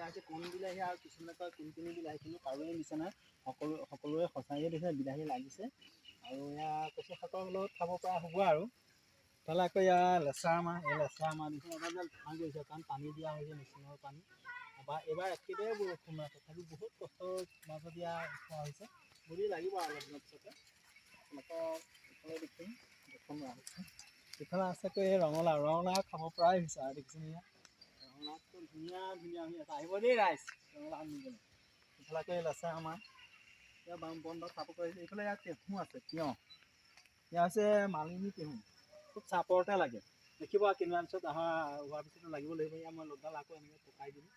এয়া হৈছে কোন বিলাহী আৰু কিছুমানে কয় কোনখিনি বিলাহী, কিন্তু কাৰোৱে মিছা নাই, সকলোৰে সঁচাইয়ে দিছে বিলাহী লাগিছে। আৰু এয়া কচু শাকৰ লগত খাব পৰা হ'ব আৰু। ইফালে আকৌ এয়া লেচেৰা মাহ, এই লেচেৰা মাহ দিছে এবাৰ যেন ভাল কৰিছে, কাৰণ পানী দিয়া হৈছে মেচিনৰ পানী। এইবাৰ একেবাৰে বৰষুণ নাই, তথাপি বহুত কষ্টৰ মাজত দিয়া খোৱা হৈছে। বুলি লাগিব আৰু অলপ দিনৰ পিছতে ইফালে দেখোন ইফালে আছেকৈ এই ৰঙালাও খাব পৰাই হৈছে আৰু দেখিছেনে ইয়াত ৰঙালাওটো ধুনীয়া ধুনীয়া হৈ আছে। আহিব দেই ৰাইজ ৰঙালাও নিবলৈ। ইফালে আকৌ এই লেচেৰা আমাৰ এয়া বন্ধ চাপ কৰিছে। এইফালে ইয়াত টেহু আছে, তিয়ঁহ, এয়া হৈছে মালিনী টেহু, খুব চাপৰতে লাগে। দেখিব আৰু কেইদিনমান পিছত হোৱাৰ পিছতো লাগিব লাগিব। ইয়াত মই লগাল আকৌ এনেকৈ পকাই দিলোঁ,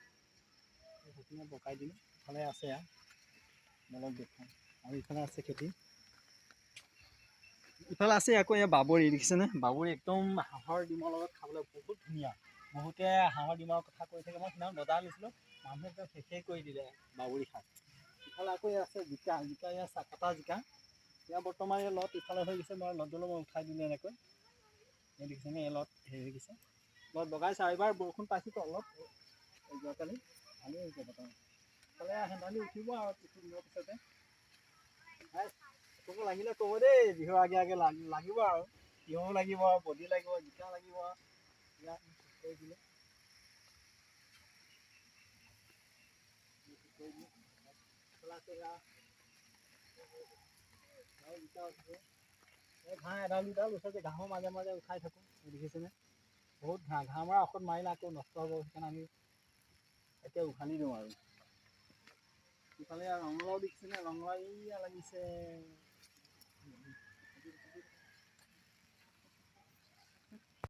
সেইখিনি পকাই দিলোঁ। ইফালে আছে ইয়াত অলপ দেখুৱাওঁ, আৰু ইফালে আছে খেতি। ইফালে আছে আকৌ এই বাবৰি, দেখিছেনে বাবৰি একদম হাঁহৰ ডিমৰ লগত খাবলৈ বহুত ধুনীয়া। বহুতে হাঁহৰ ডিমৰ কথা কৈ থাকে, মই সিদিনাখন বজাৰ লৈছিলোঁ, মানুহে একদম শেষেই কৰি দিলে বাবৰি শাক। ইফালে আকৌ আছে জিকা, এয়া কটা জিকা, এয়া বৰ্তমান এই লত ইফালে হৈ গৈছে। মই লতডালো মই উঠাই দিলোঁ এনেকৈ, এই দেখিছেনে এই লত হেৰি হৈ গৈছে, লত বগাইছে। আৰু এইবাৰ বৰষুণ পাইছোঁতো অলপ যোৱাকালি, ভালেই হৈছে বৰ্তমান। ইফালে হেন্দালি উঠিব আৰু কিছুদিনৰ পিছতে। তোক লাগিলে ক'ব দেই, বিহুৰ আগে আগে লাগিব আৰু তিয়ঁহ লাগিব, বডি লাগিব, জিকা লাগিব। ইয়াত কৰি দিলোঁ এই ঘাঁহ এডাল দুডাল ওচৰতে, ঘাঁহৰ মাজে মাজে উঠাই থাকোঁ, দেখিছেনে বহুত ঘাঁহ মৰা ঔষধ মাৰিলে আকৌ নষ্ট হ'ব, সেইকাৰণে আমি এতিয়া উঘালি দিওঁ আৰু। ইফালে ৰঙালাও দেখিছেনে, ৰঙালাও এয়া লাগিছে।